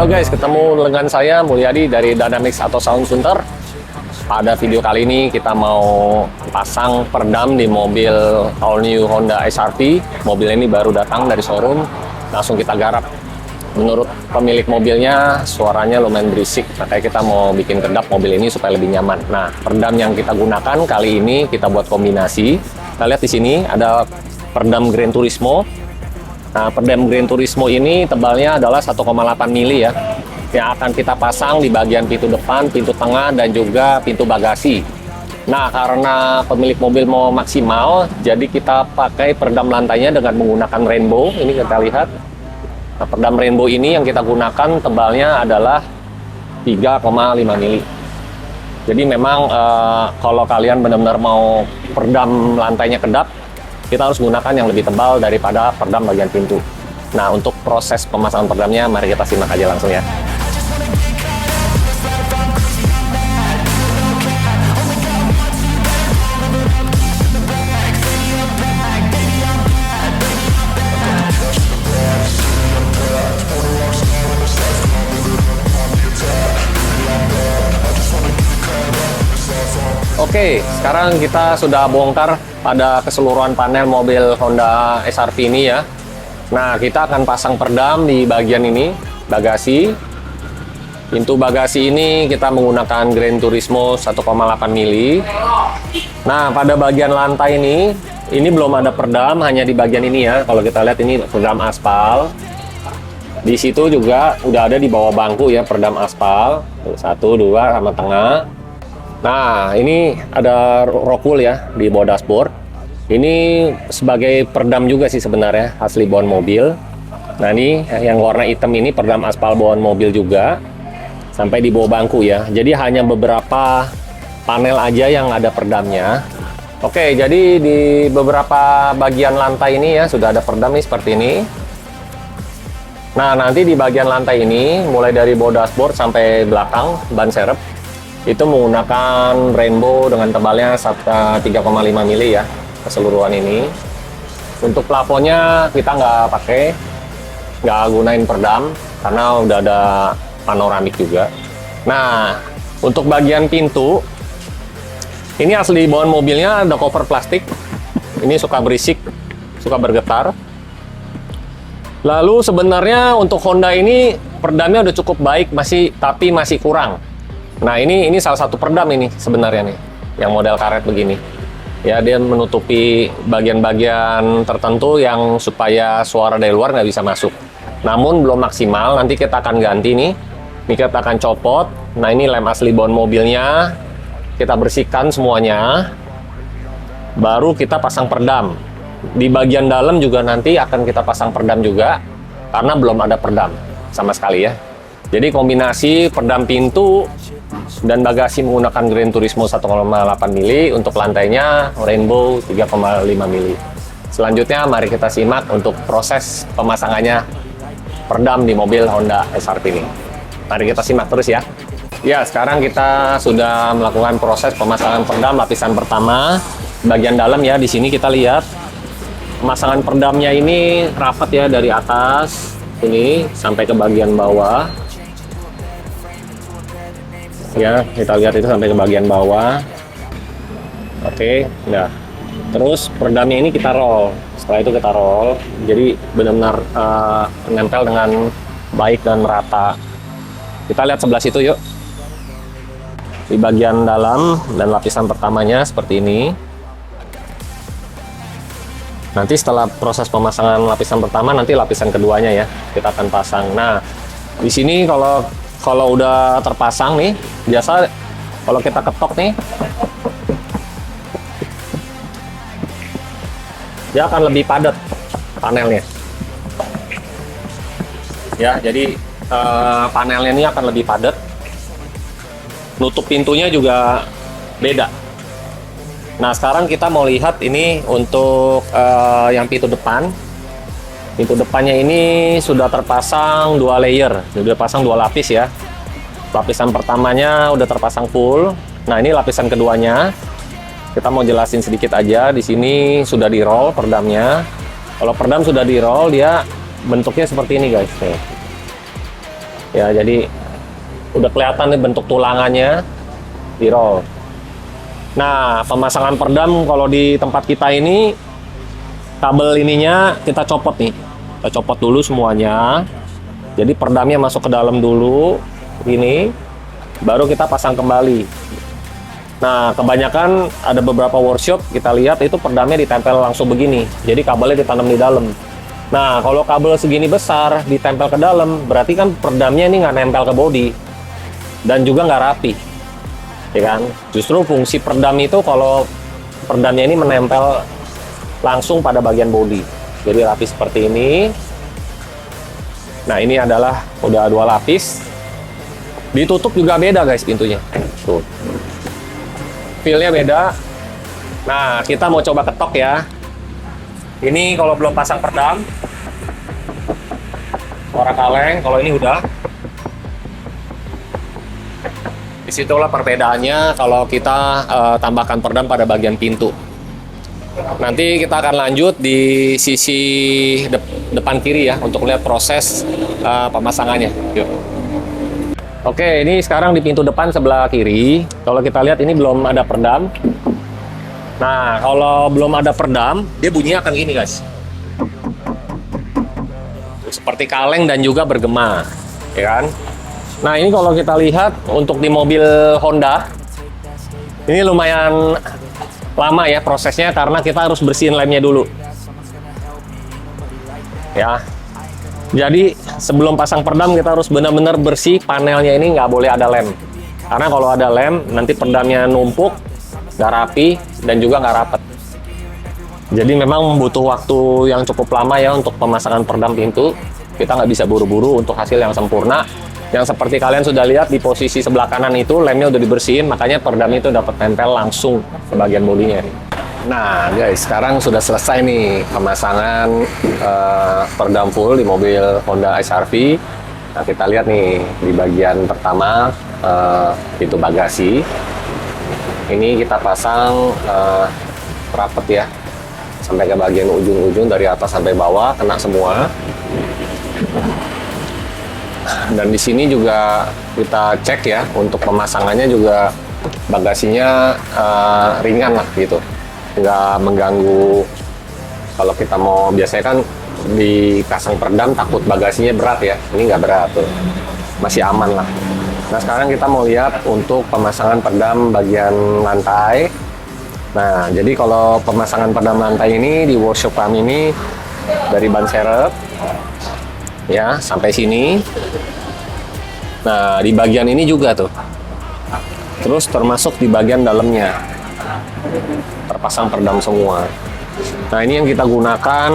Halo guys, ketemu dengan saya Mulyadi dari Dynamics atau Sound Center. Pada video kali ini kita mau pasang peredam di mobil all new Honda SRV. Mobil ini baru datang dari showroom, langsung kita garap. Menurut pemilik mobilnya suaranya lumayan berisik, makanya kita mau bikin kedap mobil ini supaya lebih nyaman. Nah, peredam yang kita gunakan kali ini kita buat kombinasi. Kita lihat di sini ada peredam Gran Turismo. Nah, peredam Gran Turismo ini tebalnya adalah 1,8 mili ya, yang akan kita pasang di bagian pintu depan, pintu tengah, dan juga pintu bagasi. Nah, karena pemilik mobil mau maksimal, jadi kita pakai peredam lantainya dengan menggunakan rainbow. Ini kita lihat. Nah, peredam rainbow ini yang kita gunakan tebalnya adalah 3,5 mili. Jadi memang kalau kalian benar-benar mau peredam lantainya kedap, kita harus gunakan yang lebih tebal daripada peredam bagian pintu. Nah, untuk proses pemasangan peredamnya, mari kita simak aja langsung ya. Oke, sekarang kita sudah bongkar pada keseluruhan panel mobil Honda SRV ini ya. Nah, kita akan pasang peredam di bagian ini, bagasi. Pintu bagasi ini kita menggunakan Gran Turismo 1,8 mili. Nah, pada bagian lantai ini belum ada peredam, hanya di bagian ini ya. Kalau kita lihat ini peredam aspal. Di situ juga udah ada di bawah bangku ya, peredam aspal. 1, 2, sama tengah. Nah, ini ada rockwool ya di bawah dashboard. Ini sebagai peredam juga sih sebenarnya, asli bawaan mobil. Nah, ini yang warna hitam ini peredam aspal bawaan mobil juga. Sampai di bawah bangku ya. Jadi hanya beberapa panel aja yang ada peredamnya. Oke, jadi di beberapa bagian lantai ini ya sudah ada peredam nih seperti ini. Nah, nanti di bagian lantai ini mulai dari bawah dashboard sampai belakang ban serep itu menggunakan rainbow dengan tebalnya 3,5 mili ya keseluruhan ini. Untuk plafonnya kita nggak gunain peredam karena udah ada panoramik juga. Nah, untuk bagian pintu ini asli bawaan mobilnya ada cover plastik. Ini suka berisik, suka bergetar. Lalu sebenarnya untuk Honda ini peredamnya udah cukup baik, tapi masih kurang. Nah, ini salah satu peredam ini sebenarnya nih, yang model karet begini. Ya, dia menutupi bagian-bagian tertentu yang supaya suara dari luar nggak bisa masuk. Namun belum maksimal, nanti kita akan ganti nih. Ini kita akan copot. Nah, ini lem asli bawaan mobilnya. Kita bersihkan semuanya. Baru kita pasang peredam. Di bagian dalam juga nanti akan kita pasang peredam juga, karena belum ada peredam sama sekali ya. Jadi kombinasi peredam pintu dan bagasi menggunakan Gran Turismo 1,8 mili, untuk lantainya rainbow 3,5 mili. Selanjutnya mari kita simak untuk proses pemasangannya peredam di mobil Honda SRV ini. Mari kita simak terus ya. Ya, sekarang kita sudah melakukan proses pemasangan peredam lapisan pertama. Bagian dalam ya, di sini kita lihat pemasangan peredamnya ini rapat ya, dari atas ini sampai ke bagian bawah. Ya, kita lihat itu sampai ke bagian bawah. Oke, nah terus peredamnya ini kita roll. Setelah itu kita roll, jadi benar-benar menempel dengan baik dan merata. Kita lihat sebelah situ yuk. Di bagian dalam dan lapisan pertamanya seperti ini. Nanti setelah proses pemasangan lapisan pertama, nanti lapisan keduanya ya kita akan pasang. Nah, di sini kalau udah terpasang nih, biasa kalau kita ketok nih, dia akan lebih padat panelnya. Ya, jadi panelnya ini akan lebih padat. Nutup pintunya juga beda. Nah, sekarang kita mau lihat ini untuk yang pintu depan. Pintu depannya ini sudah terpasang 2 layer, sudah pasang 2 lapis ya. Lapisan pertamanya udah terpasang full. Nah, ini lapisan keduanya. Kita mau jelasin sedikit aja. Di sini sudah di roll peredamnya. Kalau peredam sudah di roll, dia bentuknya seperti ini guys. Ya, jadi udah kelihatan nih bentuk tulangannya di roll. Nah, pemasangan peredam kalau di tempat kita ini kabel ininya kita copot nih. Kita copot dulu semuanya. Jadi peredamnya masuk ke dalam dulu ini, baru kita pasang kembali. Nah, kebanyakan ada beberapa workshop kita lihat itu peredamnya ditempel langsung begini. Jadi kabelnya ditanam di dalam. Nah, kalau kabel segini besar ditempel ke dalam, berarti kan peredamnya ini nggak nempel ke bodi dan juga nggak rapi, ya kan? Justru fungsi peredam itu kalau peredamnya ini menempel langsung pada bagian bodi, jadi rapi seperti ini. Nah, ini adalah udah 2 lapis. Ditutup juga beda guys pintunya. Tuh, feel-nya beda. Nah, kita mau coba ketok ya. Ini kalau belum pasang peredam, suara kaleng. Kalau ini udah. Disitulah perbedaannya kalau kita tambahkan peredam pada bagian pintu. Nanti kita akan lanjut di sisi depan kiri ya untuk lihat proses pemasangannya. Yuk. Oke, ini sekarang di pintu depan sebelah kiri. Kalau kita lihat ini belum ada peredam. Nah, kalau belum ada peredam, dia bunyinya akan gini guys. Seperti kaleng dan juga bergema, ya kan? Nah, ini kalau kita lihat untuk di mobil Honda, ini lumayan lama ya prosesnya karena kita harus bersihin lemnya dulu. Ya. Jadi sebelum pasang peredam kita harus benar-benar bersih panelnya, ini nggak boleh ada lem. Karena kalau ada lem nanti peredamnya numpuk, nggak rapi dan juga nggak rapet. Jadi memang butuh waktu yang cukup lama ya untuk pemasangan peredam pintu. Kita nggak bisa buru-buru untuk hasil yang sempurna. Yang seperti kalian sudah lihat di posisi sebelah kanan itu lemnya udah dibersihin, makanya peredam itu dapat tempel langsung ke bagian bodinya. Nah guys, sekarang sudah selesai nih pemasangan peredam full di mobil Honda HR-V. Nah, kita lihat nih di bagian pertama pintu bagasi. Ini kita pasang rapet ya, sampai ke bagian ujung-ujung dari atas sampai bawah kena semua. Dan di sini juga kita cek ya untuk pemasangannya juga bagasinya ringan lah gitu, nggak mengganggu. Kalau kita mau biasanya kan dipasang peredam takut bagasinya berat ya, ini nggak berat tuh, masih aman lah. Nah sekarang kita mau lihat untuk pemasangan peredam bagian lantai. Nah jadi kalau pemasangan peredam lantai ini di workshop kami ini dari ban serep ya sampai sini. Nah di bagian ini juga tuh, terus termasuk di bagian dalamnya terpasang peredam semua. Nah ini yang kita gunakan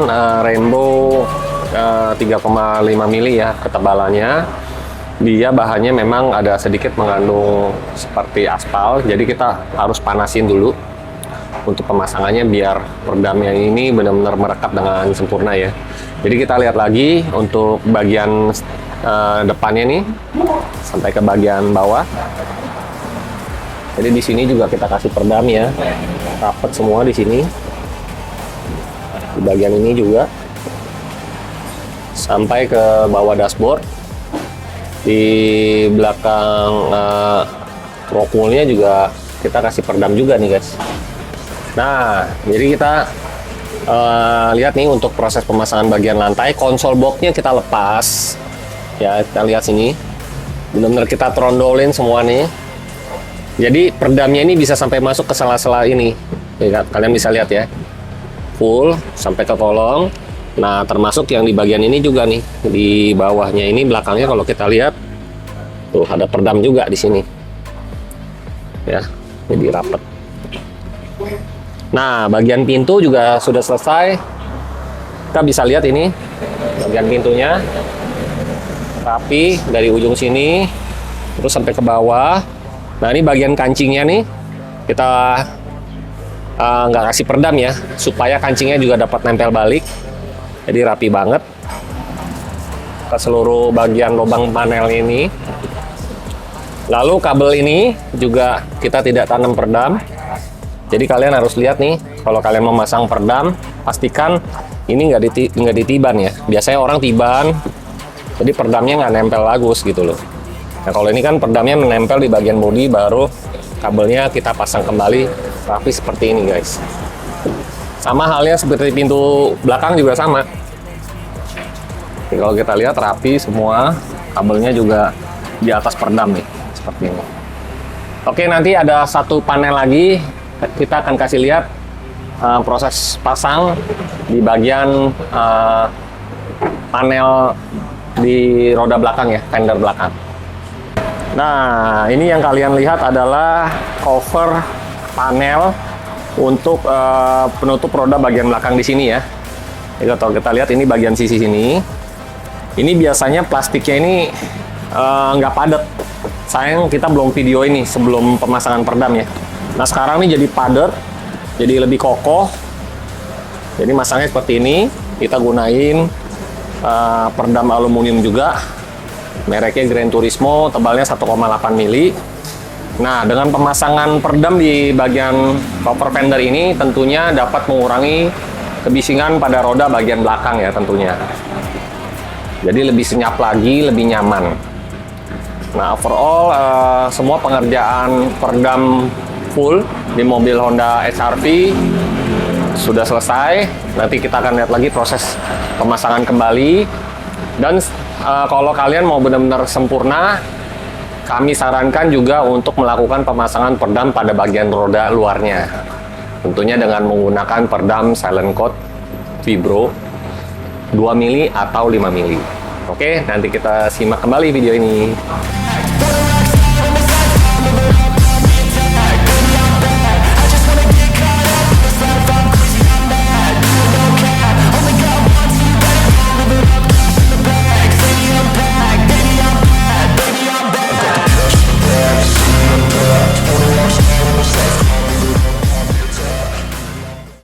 Rainbow 3,5 mili ya ketebalannya. Dia bahannya memang ada sedikit mengandung seperti aspal, jadi kita harus panasin dulu untuk pemasangannya biar peredamnya ini benar-benar merekat dengan sempurna ya. Jadi kita lihat lagi untuk bagian depannya nih sampai ke bagian bawah. Jadi di sini juga kita kasih peredam ya, rapet semua di sini. Di bagian ini juga sampai ke bawah dashboard. Di belakang rockwoolnya juga kita kasih peredam juga nih guys. Nah jadi kita lihat nih untuk proses pemasangan bagian lantai. Konsol boxnya kita lepas ya, kita lihat sini benar-benar kita trondolin semua nih. Jadi peredamnya ini bisa sampai masuk ke sela-sela ini ya, kalian bisa lihat ya, full sampai ke kolong. Nah termasuk yang di bagian ini juga nih, di bawahnya ini belakangnya kalau kita lihat tuh ada peredam juga di sini ya, jadi rapet. Nah bagian pintu juga sudah selesai, kita bisa lihat ini bagian pintunya rapi dari ujung sini terus sampai ke bawah. Nah ini bagian kancingnya nih kita nggak kasih peredam ya, supaya kancingnya juga dapat nempel balik. Jadi rapi banget ke seluruh bagian lubang panel ini. Lalu kabel ini juga kita tidak tanam peredam. Jadi kalian harus lihat nih, kalau kalian mau masang peredam, pastikan ini nggak ditiban ya. Biasanya orang tiban, Jadi perdamnya nggak nempel bagus gitu loh. Nah kalau ini kan perdamnya menempel di bagian bodi, baru kabelnya kita pasang kembali rapi seperti ini guys. Sama halnya seperti pintu belakang juga sama. Jadi, kalau kita lihat rapi semua, kabelnya juga di atas perdam nih, seperti ini. Oke, nanti ada satu panel lagi, kita akan kasih lihat proses pasang di bagian panel di roda belakang ya, fender belakang. Nah, ini yang kalian lihat adalah cover panel untuk penutup roda bagian belakang di sini ya. Jadi kalau kita lihat ini bagian sisi sini. Ini biasanya plastiknya ini nggak padat. Sayang kita belum video ini sebelum pemasangan perdam ya. Nah sekarang ini jadi padat, jadi lebih kokoh. Jadi masangnya seperti ini. Kita gunain perdam aluminium juga. Mereknya Gran Turismo, tebalnya 1,8 mili. Nah, dengan pemasangan perdam di bagian cover fender ini tentunya dapat mengurangi kebisingan pada roda bagian belakang ya tentunya. Jadi lebih senyap lagi, lebih nyaman. Nah, overall semua pengerjaan perdam full di mobil Honda HR-V sudah selesai. Nanti kita akan lihat lagi proses pemasangan kembali. Dan kalau kalian mau benar-benar sempurna, kami sarankan juga untuk melakukan pemasangan perdam pada bagian roda luarnya. Tentunya dengan menggunakan perdam silent coat Vibro 2 mili atau 5 mili. Oke, nanti kita simak kembali video ini.